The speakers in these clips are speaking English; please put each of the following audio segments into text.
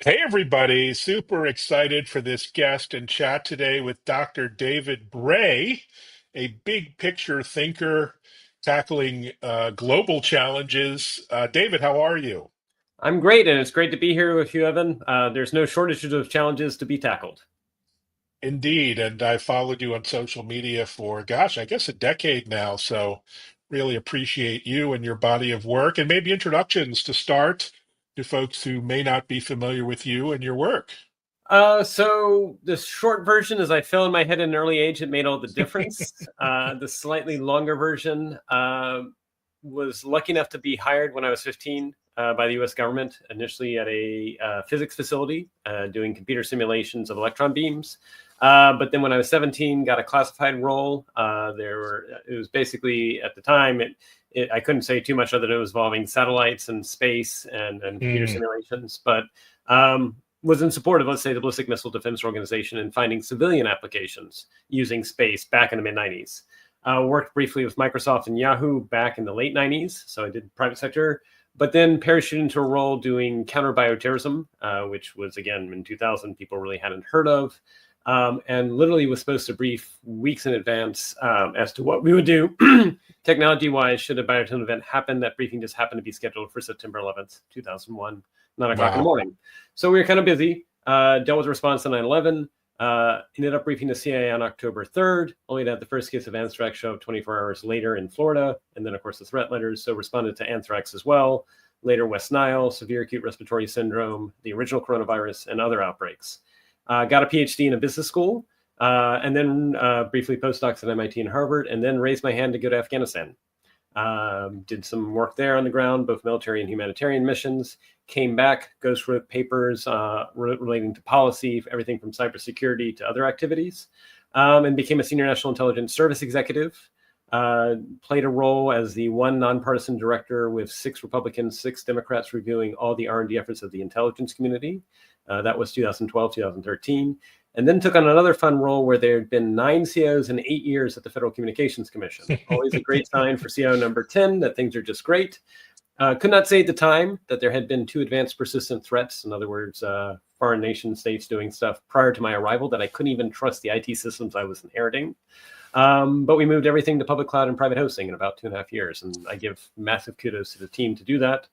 Hey, everybody. Super excited for this guest and chat today with Dr. David Bray, a big picture thinker tackling global challenges. David, how are you? I'm great, and it's great to be here with you, Evan. There's no shortage of challenges to be tackled. Indeed. And I followed you on social media for, gosh, I guess a decade now. So really appreciate you and your body of work and maybe introductions to start to folks who may not be familiar with you and your work. So the short version is I fell in my head at an early age. It made all the difference. The slightly longer version was lucky enough to be hired when I was 15 by the U.S. government, initially at a physics facility doing computer simulations of electron beams. But then when I was 17, got a classified role. It was basically at the time, I couldn't say too much other than it was involving satellites and space and computer Mm, simulations. But was in support of, let's say, the Ballistic Missile Defense Organization and finding civilian applications using space back in the mid 90s. Worked briefly with Microsoft and Yahoo back in the late 90s. So I did private sector, but then parachuted into a role doing counter-bioterrorism, which was, again, in 2000, people really hadn't heard of. And literally was supposed to brief weeks in advance as to what we would do technology-wise should a bioterrorism event happen. That briefing just happened to be scheduled for September 11th, 2001, 9 o'clock in the wow. morning. So we were kind of busy, dealt with the response to 9/11, ended up briefing the CIA on October 3rd, only to have the first case of anthrax show up 24 hours later in Florida. And then, of course, the threat letters. So responded to anthrax as well. Later, West Nile, severe acute respiratory syndrome, the original coronavirus, and other outbreaks. Got a PhD in a business school, and then briefly postdocs at MIT and Harvard, and then raised my hand to go to Afghanistan. Did some work there on the ground, both military and humanitarian missions. Came back, ghostwrote papers relating to policy, everything from cybersecurity to other activities, and became a senior national intelligence service executive. Played a role as the one nonpartisan director with 6 Republicans, 6 Democrats reviewing all the R&D efforts of the intelligence community. That was 2012, 2013. And then took on another fun role where there had been 9 CIOs in 8 years at the Federal Communications Commission. Always a great sign for CIO number 10 that things are just great. Could not say at the time that there had been 2 advanced persistent threats. In other words, foreign nation states doing stuff prior to my arrival that I couldn't even trust the IT systems I was inheriting. But we moved everything to public cloud and private hosting in about 2.5 years. And I give massive kudos to the team to do that.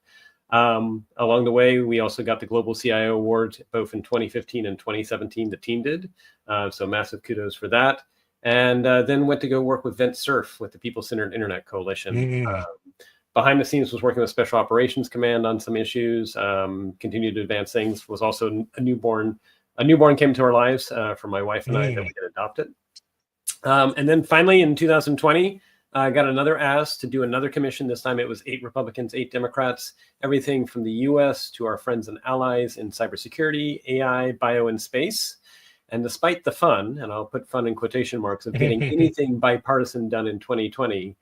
Along the way, we also got the Global CIO Award, both in 2015 and 2017, the team did. So massive kudos for that. And then went to go work with VentSurf with the People-Centered Internet Coalition. Mm. Behind the scenes was working with Special Operations Command on some issues, continued to advance things, was also a newborn. A newborn came to our lives for my wife and I that we had adopted. And then finally in 2020, I got another ask to do another commission. This time it was 8 Republicans, 8 Democrats, everything from the US to our friends and allies in cybersecurity, AI, bio, and space. And despite the fun, and I'll put fun in quotation marks, of getting anything bipartisan done in 2020,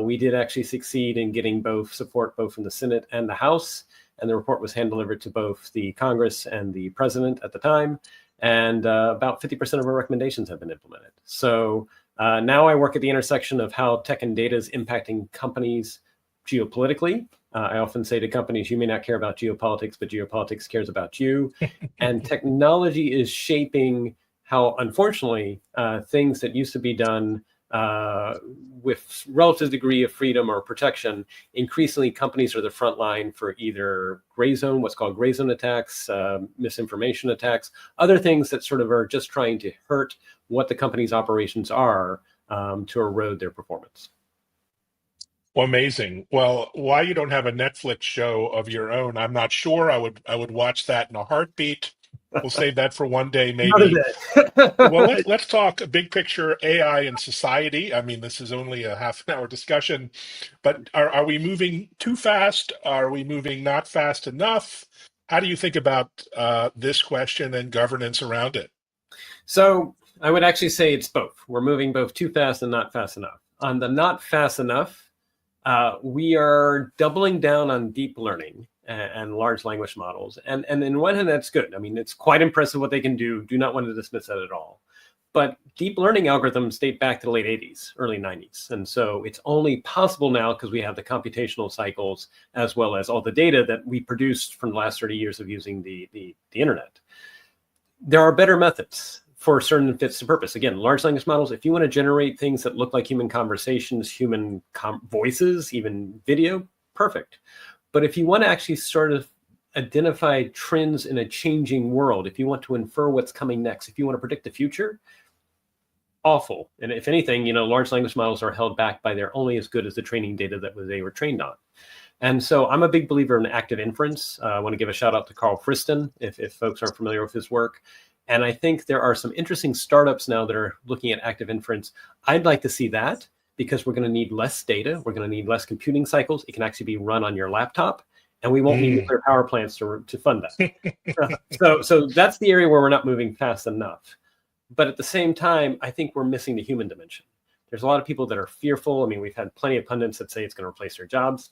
we did actually succeed in getting both support both from the Senate and the House. And the report was hand-delivered to both the Congress and the president at the time. And about 50% of our recommendations have been implemented. So now I work at the intersection of how tech and data is impacting companies geopolitically. I often say to companies, you may not care about geopolitics, but geopolitics cares about you. And technology is shaping how, unfortunately, things that used to be done with relative degree of freedom or protection, increasingly companies are the front line for either gray zone, what's called gray zone attacks, misinformation attacks, other things that sort of are just trying to hurt what the company's operations are to erode their performance. Well, amazing. Well, why you don't have a Netflix show of your own, I'm not sure. I would watch that in a heartbeat. We'll save that for one day, Another maybe. Well, day. let's talk a big picture AI and society. I mean, this is only a half an hour discussion, but are we moving too fast? Are we moving not fast enough? How do you think about this question and governance around it? So I would actually say it's both. We're moving both too fast and not fast enough. On the not fast enough, we are doubling down on deep learning and large language models. And in one hand, that's good. I mean, it's quite impressive what they can do. Do not want to dismiss that at all. But deep learning algorithms date back to the late 80s, early 90s. And so it's only possible now because we have the computational cycles as well as all the data that we produced from the last 30 years of using the internet. There are better methods for certain fits to purpose. Again, large language models, if you want to generate things that look like human conversations, human voices, even video, perfect. But if you want to actually sort of identify trends in a changing world, if you want to infer what's coming next, if you want to predict the future, awful. And if anything, large language models are held back by they're only as good as the training data that they were trained on. And so I'm a big believer in active inference. I want to give a shout out to Carl Friston, if folks aren't familiar with his work. And I think there are some interesting startups now that are looking at active inference. I'd like to see that because we're going to need less data. We're going to need less computing cycles. It can actually be run on your laptop, and we won't need nuclear power plants to fund that. So that's the area where we're not moving fast enough. But at the same time, I think we're missing the human dimension. There's a lot of people that are fearful. I mean, we've had plenty of pundits that say it's going to replace their jobs.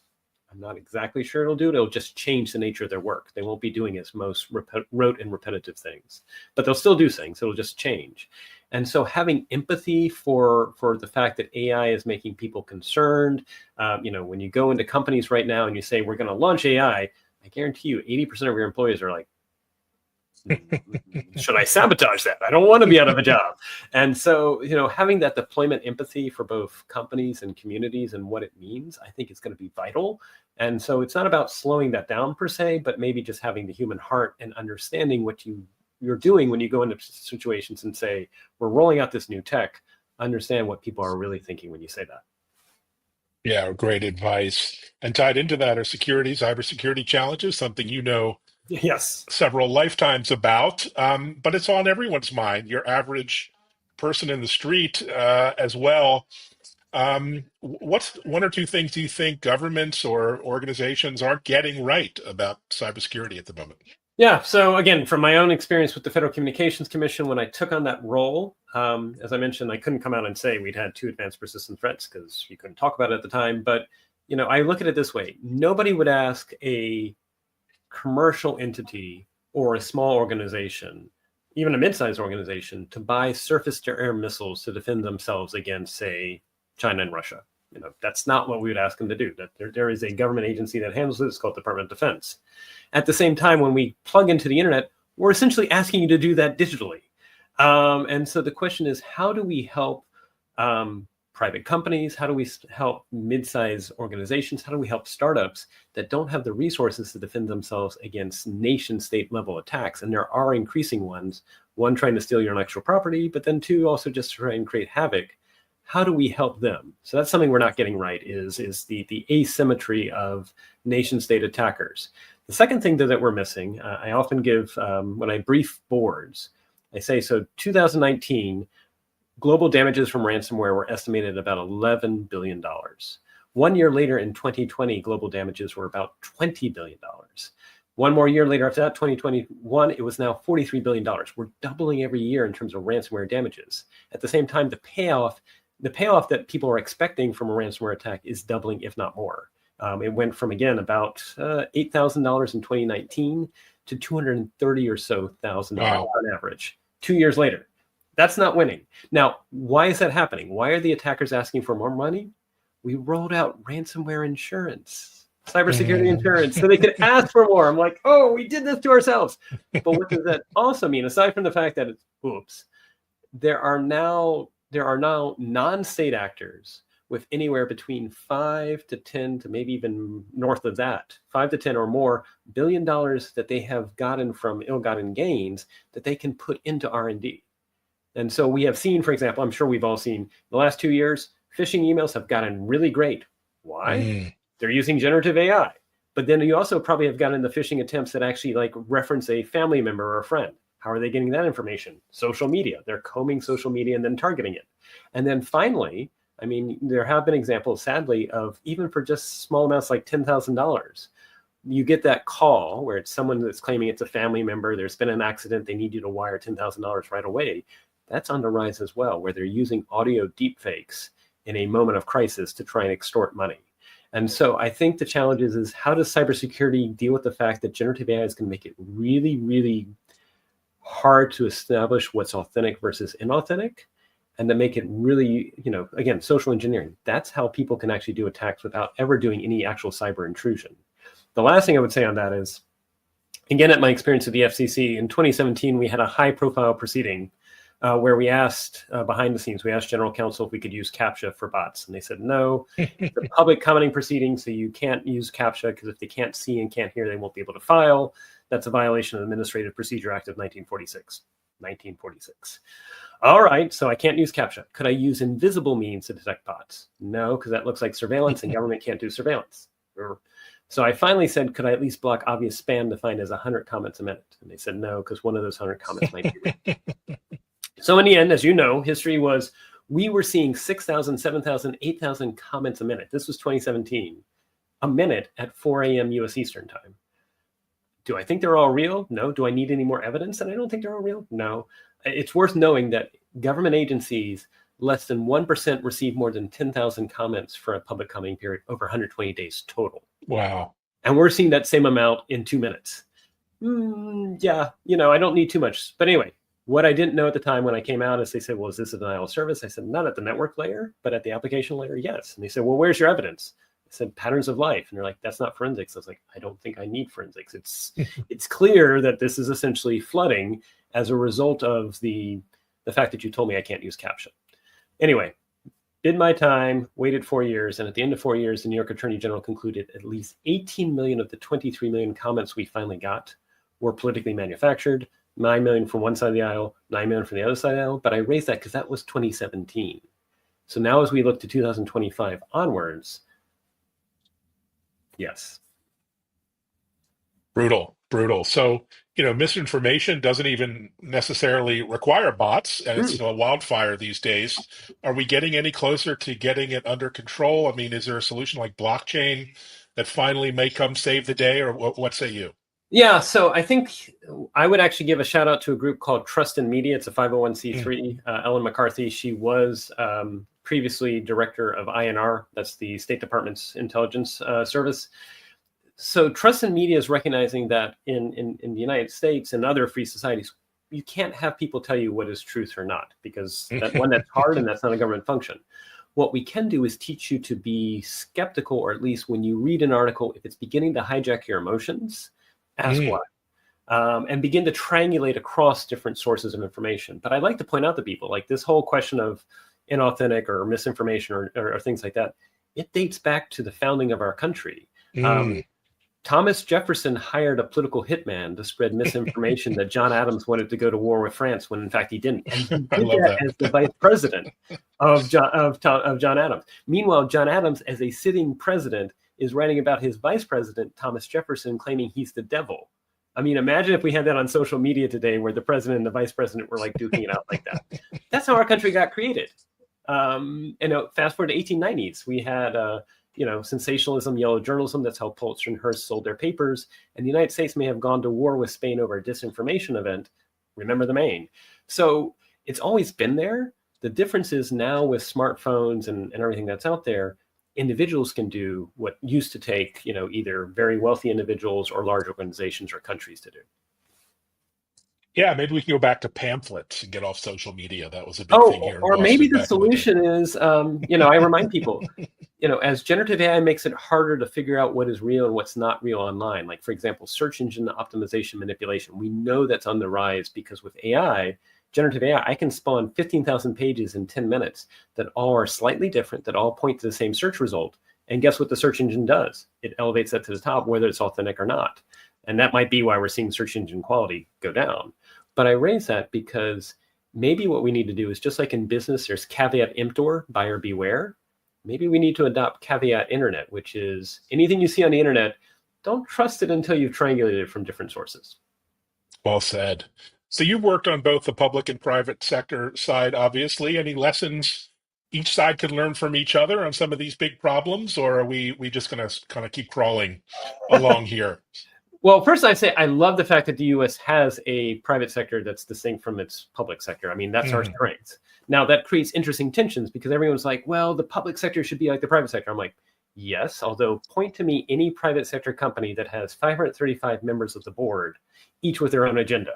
I'm not exactly sure it'll do it. It'll just change the nature of their work. They won't be doing as most rote and repetitive things, but they'll still do things. It'll just change. And so having empathy for the fact that AI is making people concerned, when you go into companies right now and you say, we're going to launch AI, I guarantee you 80% of your employees are like, should I sabotage that? I don't want to be out of a job. And so, having that deployment empathy for both companies and communities and what it means, I think is going to be vital. And so it's not about slowing that down per se, but maybe just having the human heart and understanding what you're doing when you go into situations and say, we're rolling out this new tech, understand what people are really thinking when you say that. Yeah, great advice. And tied into that are cybersecurity challenges, something Yes. several lifetimes about, but it's on everyone's mind, your average person in the street as well. What's one or two things do you think governments or organizations aren't getting right about cybersecurity at the moment? Yeah. So again, from my own experience with the Federal Communications Commission, when I took on that role, as I mentioned, I couldn't come out and say we'd had 2 advanced persistent threats because you couldn't talk about it at the time. But, I look at it this way. Nobody would ask a commercial entity or a small organization, even a mid-sized organization, to buy surface-to-air missiles to defend themselves against, say, China and Russia. That's not what we would ask them to do. That there is a government agency that handles it. It's called Department of Defense. At the same time, when we plug into the internet, we're essentially asking you to do that digitally. And so the question is, how do we help private companies? How do we help mid-sized organizations? How do we help startups that don't have the resources to defend themselves against nation-state level attacks? And there are increasing ones, one trying to steal your intellectual property, but then 2 also just try and create havoc. How do we help them? So that's something we're not getting right is the asymmetry of nation-state attackers. The second thing that we're missing, I often give, when I brief boards, I say, so 2019, global damages from ransomware were estimated at about $11 billion. 1 year later in 2020, global damages were about $20 billion. 1 more year later after that, 2021, it was now $43 billion. We're doubling every year in terms of ransomware damages. At the same time, the payoff that people are expecting from a ransomware attack is doubling, if not more. It went from, again, about $8,000 in 2019 to $230,000 or so on average 2 years later. That's not winning. Now, why is that happening? Why are the attackers asking for more money? We rolled out ransomware insurance, cybersecurity insurance, so they could ask for more. I'm like, oh, we did this to ourselves. But what does that also mean? Aside from the fact that there are now non-state actors with anywhere between 5 to 10 to maybe even north of that, 5 to 10 or more $1 billion that they have gotten from ill-gotten gains that they can put into R&D. And so we have seen, for example, I'm sure we've all seen the last 2 years, phishing emails have gotten really great. Why? They're using generative AI. But then you also probably have gotten the phishing attempts that actually reference a family member or a friend. How are they getting that information? Social media. They're combing social media and then targeting it. And then finally, I mean, there have been examples, sadly, of even for just small amounts like $10,000, you get that call where it's someone that's claiming it's a family member. There's been an accident. They need you to wire $10,000 right away. That's on the rise as well, where they're using audio deepfakes in a moment of crisis to try and extort money. And so I think the challenge is how does cybersecurity deal with the fact that generative AI is going to make it really, really hard to establish what's authentic versus inauthentic, and to make it really, again, social engineering. That's how people can actually do attacks without ever doing any actual cyber intrusion. The last thing I would say on that is, again, at my experience at the FCC, in 2017, we had a high-profile proceeding where we asked, behind the scenes, we asked General Counsel if we could use CAPTCHA for bots. And they said, no, it's a public commenting proceeding, so you can't use CAPTCHA, because if they can't see and can't hear, they won't be able to file. That's a violation of the Administrative Procedure Act of 1946. 1946. All right, so I can't use CAPTCHA. Could I use invisible means to detect bots? No, because that looks like surveillance, and government can't do surveillance. So I finally said, could I at least block obvious spam defined as 100 comments a minute? And they said no, because one of those 100 comments might be real. So in the end, as you know, history was, we were seeing 6,000, 7,000, 8,000 comments a minute. This was 2017, a minute at 4 a.m. US Eastern time. Do I think they're all real? No. Do I need any more evidence? And I don't think they're all real? No. It's worth knowing that government agencies, less than 1% receive more than 10,000 comments for a public commenting period over 120 days total. Wow. And we're seeing that same amount in 2 minutes. Yeah, I don't need too much. But anyway, what I didn't know at the time when I came out is they said, well, is this a denial of service? I said, not at the network layer, but at the application layer, yes. And they said, well, where's your evidence? I said, patterns of life. And they're like, that's not forensics. I was like, I don't think I need forensics. It's clear that this is essentially flooding as a result of the fact that you told me I can't use CAPTCHA. Anyway, did my time, waited 4 years, and at the end of 4 years, the New York Attorney General concluded at least 18 million of the 23 million comments we finally got were politically manufactured, 9 million from one side of the aisle, 9 million from the other side of the aisle. But I raised that because that was 2017. So now as we look to 2025 onwards, yes. Brutal. So, misinformation doesn't even necessarily require bots, and it's a wildfire these days. Are we getting any closer to getting it under control? I mean, is there a solution like blockchain that finally may come save the day, or what say you? Yeah, so I think I would actually give a shout out to a group called Trust in Media. It's a 501c3. Ellen McCarthy, she was previously director of INR. That's the State Department's intelligence service. So Trust in Media is recognizing that in the United States and other free societies, you can't have people tell you what is truth or not, because that's hard and that's not a government function. What we can do is teach you to be skeptical, or at least when you read an article, if it's beginning to hijack your emotions, ask why. And begin to triangulate across different sources of information. But I like to point out to people, like this whole question of inauthentic or misinformation or things like that, it dates back to the founding of our country. Thomas Jefferson hired a political hitman to spread misinformation that John Adams wanted to go to war with France, when in fact he didn't. And he did that as the vice president of John Adams. Meanwhile, John Adams, as a sitting president, is writing about his vice president, Thomas Jefferson, claiming he's the devil. I mean, imagine if we had that on social media today, where the president and the vice president were like duking it out like that. That's how our country got created. Fast forward to 1890s, we had sensationalism, yellow journalism. That's how Pulitzer and Hearst sold their papers. And the United States may have gone to war with Spain over a disinformation event. Remember the Maine. So it's always been there. The difference is now with smartphones and everything that's out there, individuals can do what used to take, either very wealthy individuals or large organizations or countries to do. Yeah, maybe we can go back to pamphlets and get off social media. That was a big thing here. Or maybe the solution is, I remind people, as generative AI makes it harder to figure out what is real and what's not real online, like, for example, search engine optimization manipulation, we know that's on the rise, because with AI, generative AI, I can spawn 15,000 pages in 10 minutes that all are slightly different, that all point to the same search result. And guess what the search engine does? It elevates that to the top, whether it's authentic or not. And that might be why we're seeing search engine quality go down. But I raise that because maybe what we need to do is, just like in business, there's caveat emptor, buyer beware. Maybe we need to adopt caveat internet, which is anything you see on the internet, don't trust it until you've triangulated it from different sources. Well said. So you've worked on both the public and private sector side, obviously. Any lessons each side could learn from each other on some of these big problems, or are we just going to kind of keep crawling along here? Well, first I say I love the fact that the U.S. has a private sector that's distinct from its public sector. I mean, that's our strength. Now, that creates interesting tensions, because everyone's like, well, the public sector should be like the private sector. I'm like, yes, although point to me any private sector company that has 535 members of the board, each with their own agenda.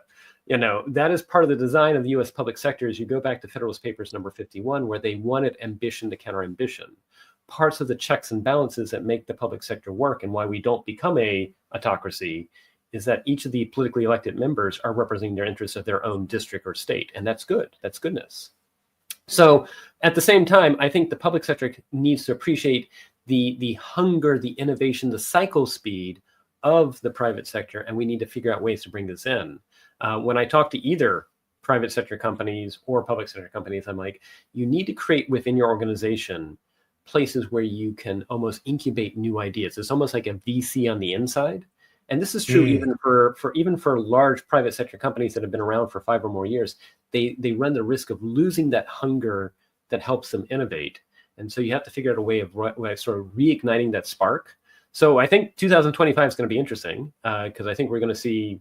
That is part of the design of the U.S. public sector. As you go back to Federalist Papers number 51, where they wanted ambition to counter ambition. Parts of the checks and balances that make the public sector work and why we don't become a autocracy is that each of the politically elected members are representing their interests of their own district or state. And that's good. That's goodness. So at the same time, I think the public sector needs to appreciate the hunger, the innovation, the cycle speed of the private sector. And we need to figure out ways to bring this in. When I talk to either private sector companies or public sector companies, I'm like, you need to create within your organization places where you can almost incubate new ideas. It's almost like a VC on the inside. And this is true even for large private sector companies that have been around for 5 or more years. They run the risk of losing that hunger that helps them innovate. And so you have to figure out a way of sort of reigniting that spark. So I think 2025 is going to be interesting because I think we're going to see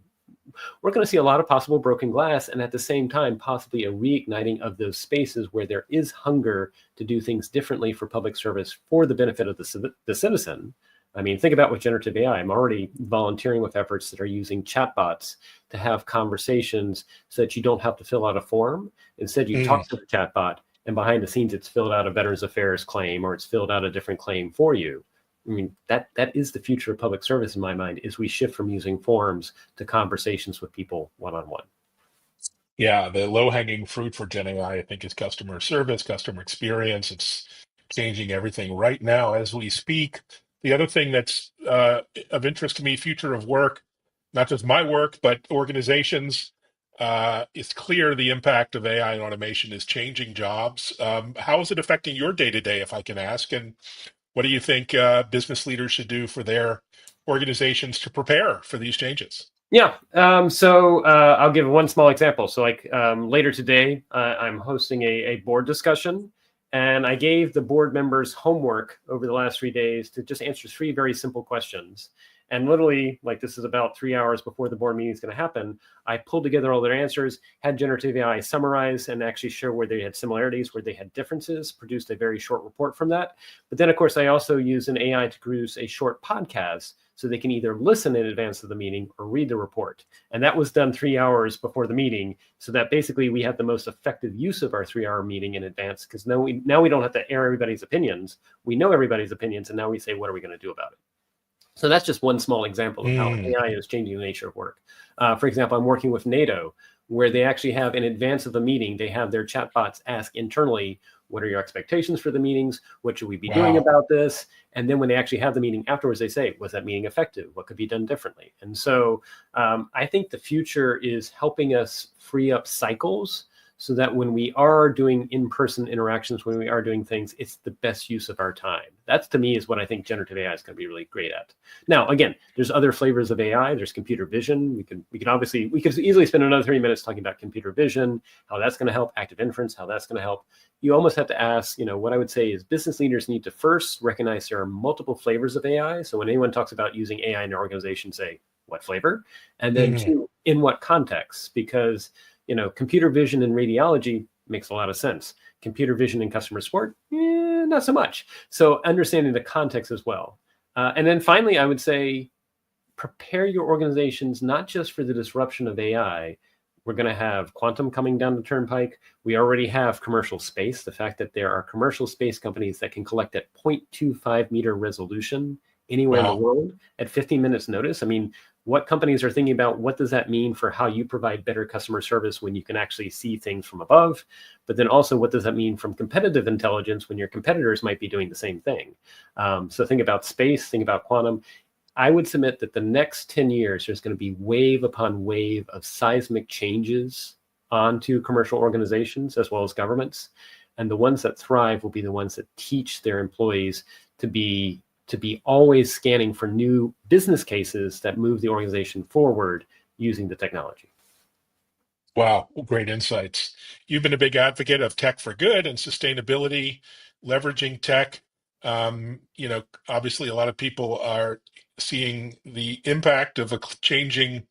a lot of possible broken glass, and at the same time, possibly a reigniting of those spaces where there is hunger to do things differently for public service for the benefit of the citizen. I mean, think about with generative AI. I'm already volunteering with efforts that are using chatbots to have conversations so that you don't have to fill out a form. Instead, you talk to the chatbot, and behind the scenes, it's filled out a Veterans Affairs claim, or it's filled out a different claim for you. I mean, that is the future of public service in my mind, is we shift from using forms to conversations with people one-on-one. Yeah, the low-hanging fruit for Gen AI, I think, is customer service, customer experience. It's changing everything right now as we speak. The other thing that's of interest to me, future of work, not just my work, but organizations, it's clear the impact of AI and automation is changing jobs. How is it affecting your day-to-day, if I can ask? And what do you think business leaders should do for their organizations to prepare for these changes? Yeah. So I'll give one small example. So like later today, I'm hosting a board discussion, and I gave the board members homework over the last 3 days to just answer 3 very simple questions. And literally, like, this is about 3 hours before the board meeting is going to happen, I pulled together all their answers, had generative AI summarize and actually show where they had similarities, where they had differences, produced a very short report from that. But then, of course, I also use an AI to produce a short podcast so they can either listen in advance of the meeting or read the report. And that was done 3 hours before the meeting, so that basically we had the most effective use of our 3-hour meeting in advance, because now we don't have to air everybody's opinions. We know everybody's opinions, and now we say, what are we going to do about it? So that's just one small example of how AI is changing the nature of work. For example, I'm working with NATO, where they actually have, in advance of the meeting, they have their chatbots ask internally, what are your expectations for the meetings? What should we be doing about this? And then when they actually have the meeting afterwards, they say, was that meeting effective? What could be done differently? And so I think the future is helping us free up cycles so that when we are doing in-person interactions, when we are doing things, it's the best use of our time. That's, to me, is what I think generative AI is going to be really great at. Now, again, there's other flavors of AI. There's computer vision. We could easily spend another 30 minutes talking about computer vision, how that's going to help, active inference, how that's going to help. You almost have to ask, what I would say is business leaders need to first recognize there are multiple flavors of AI. So when anyone talks about using AI in their organization, say, what flavor? And then two, in what context? Because computer vision in radiology makes a lot of sense. Computer vision in customer support, not so much. So understanding the context as well. And then finally, I would say, prepare your organizations not just for the disruption of AI. We're going to have quantum coming down the turnpike. We already have commercial space. The fact that there are commercial space companies that can collect at 0.25 meter resolution anywhere in the world at 15 minutes notice. I mean, what companies are thinking about, what does that mean for how you provide better customer service when you can actually see things from above? But then also, what does that mean from competitive intelligence when your competitors might be doing the same thing? So think about space, think about quantum. I would submit that the next 10 years, there's going to be wave upon wave of seismic changes onto commercial organizations as well as governments. And the ones that thrive will be the ones that teach their employees to be always scanning for new business cases that move the organization forward using the technology. Wow, great insights. You've been a big advocate of tech for good and sustainability, leveraging tech. Obviously a lot of people are seeing the impact of a changing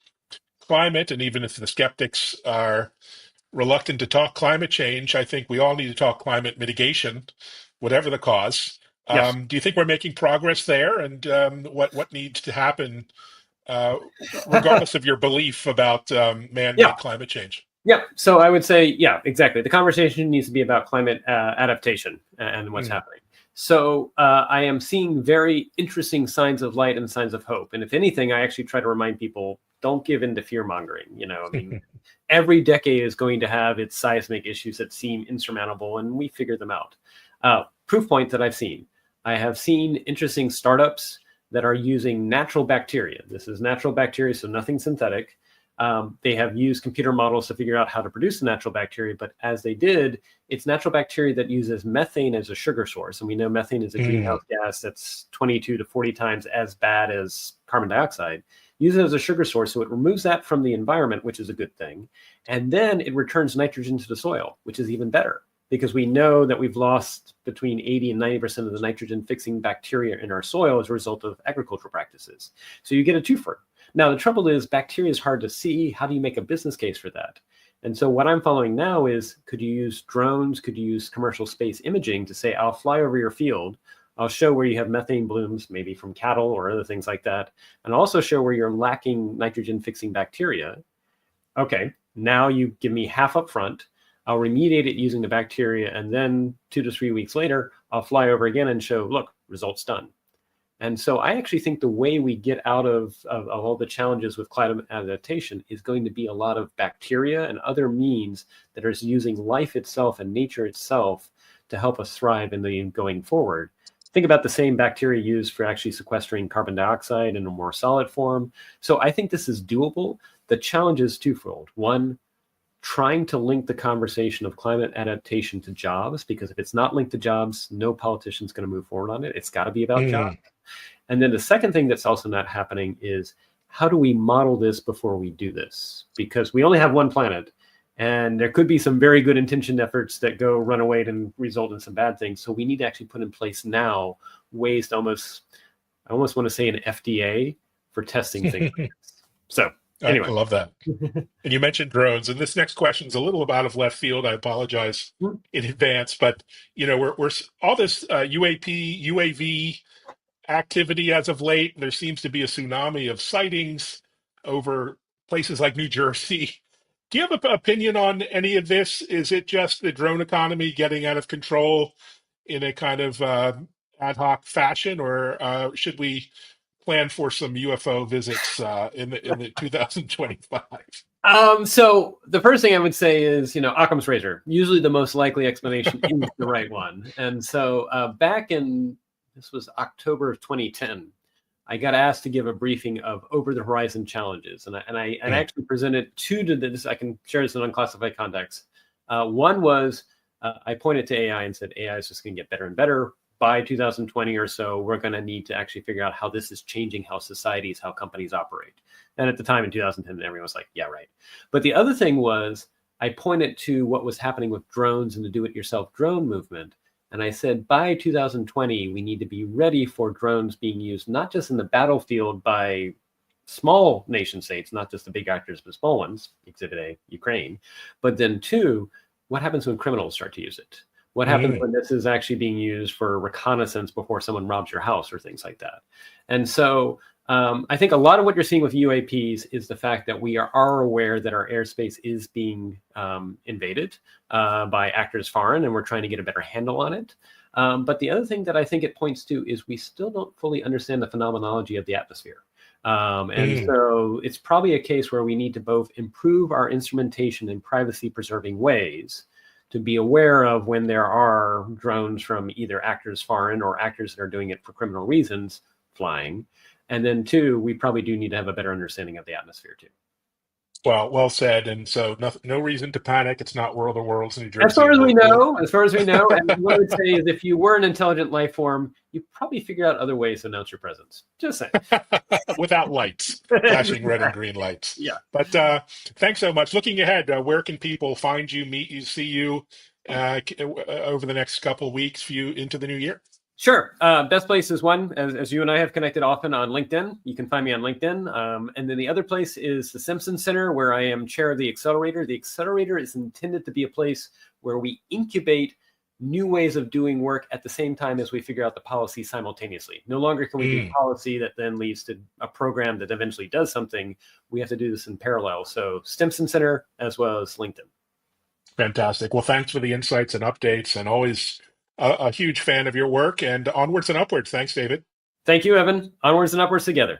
climate, and even if the skeptics are reluctant to talk climate change, I think we all need to talk climate mitigation, whatever the cause. Yes. Do you think we're making progress there? And what needs to happen uh, regardless of your belief about man-made Yeah. climate change. Yeah. So I would say, yeah, exactly. The conversation needs to be about climate adaptation and what's happening. So I am seeing very interesting signs of light and signs of hope. And if anything, I actually try to remind people, don't give in to fear mongering. I mean, every decade is going to have its seismic issues that seem insurmountable, and we figure them out. Proof point that I have seen interesting startups that are using natural bacteria. This is natural bacteria, so nothing synthetic. They have used computer models to figure out how to produce the natural bacteria, but as they did, it's natural bacteria that uses methane as a sugar source. And we know methane is a greenhouse gas that's 22 to 40 times as bad as carbon dioxide. Use it as a sugar source, so it removes that from the environment, which is a good thing. And then it returns nitrogen to the soil, which is even better, because we know that we've lost between 80 and 90% of the nitrogen fixing bacteria in our soil as a result of agricultural practices. So you get a twofer. Now, the trouble is bacteria is hard to see. How do you make a business case for that? And so what I'm following now is, could you use drones? Could you use commercial space imaging to say, I'll fly over your field. I'll show where you have methane blooms, maybe from cattle or other things like that. And also show where you're lacking nitrogen fixing bacteria. Okay, now you give me half up front. I'll remediate it using the bacteria. And then 2 to 3 weeks later, I'll fly over again and show, look, results done. And so I actually think the way we get out of all the challenges with climate adaptation is going to be a lot of bacteria and other means that are using life itself and nature itself to help us thrive in the going forward. Think about the same bacteria used for actually sequestering carbon dioxide in a more solid form. So I think this is doable. The challenge is twofold. One, trying to link the conversation of climate adaptation to jobs, because if it's not linked to jobs, no politician's going to move forward on it. It's got to be about jobs. And then the second thing that's also not happening is, how do we model this before we do this? Because we only have one planet, and there could be some very good intentioned efforts that go run away and result in some bad things. So we need to actually put in place now ways to I almost want to say an FDA for testing things like this. So anyway. I love that. And you mentioned drones, and this next question is a little out of left field. I apologize in advance, but we're all this UAP, UAV activity as of late. There seems to be a tsunami of sightings over places like New Jersey. Do you have an opinion on any of this? Is it just the drone economy getting out of control in a kind of ad hoc fashion, or should we plan for some UFO visits in the 2025? So the first thing I would say is, Occam's razor. Usually the most likely explanation is the right one. And so back in, this was October of 2010, I got asked to give a briefing of over the horizon challenges. And I actually presented two to this. I can share this in unclassified context. One was I pointed to AI and said, AI is just going to get better and better. By 2020 or so, we're going to need to actually figure out how this is changing how societies, how companies operate. And at the time in 2010, everyone was like, yeah, right. But the other thing was, I pointed to what was happening with drones and the do-it-yourself drone movement. And I said, by 2020, we need to be ready for drones being used, not just in the battlefield by small nation states, not just the big actors, but small ones, Exhibit A, Ukraine. But then two, what happens when criminals start to use it? What happens when this is actually being used for reconnaissance before someone robs your house or things like that? And so I think a lot of what you're seeing with UAPs is the fact that we are aware that our airspace is being invaded by actors foreign, and we're trying to get a better handle on it. But the other thing that I think it points to is we still don't fully understand the phenomenology of the atmosphere. So it's probably a case where we need to both improve our instrumentation in privacy-preserving ways to be aware of when there are drones from either actors foreign or actors that are doing it for criminal reasons flying. And then two, we probably do need to have a better understanding of the atmosphere too. Well said. And so no reason to panic. It's not World of Worlds, New Jersey. As far as we know, and what I would say is if you were an intelligent life form, you probably figure out other ways to announce your presence. Just saying. Without lights, flashing red and green lights. Yeah. But thanks so much. Looking ahead, where can people find you, meet you, see you over the next couple of weeks for you into the new year? Sure. Best place is one, as you and I have connected often on LinkedIn. You can find me on LinkedIn. And then the other place is the Simpson Center, where I am chair of the Accelerator. The Accelerator is intended to be a place where we incubate new ways of doing work at the same time as we figure out the policy simultaneously. No longer can we do policy that then leads to a program that eventually does something. We have to do this in parallel. So Stimson Center as well as LinkedIn. Fantastic. Well, thanks for the insights and updates, and always a huge fan of your work. And onwards and upwards. Thanks, David. Thank you, Evan. Onwards and upwards together.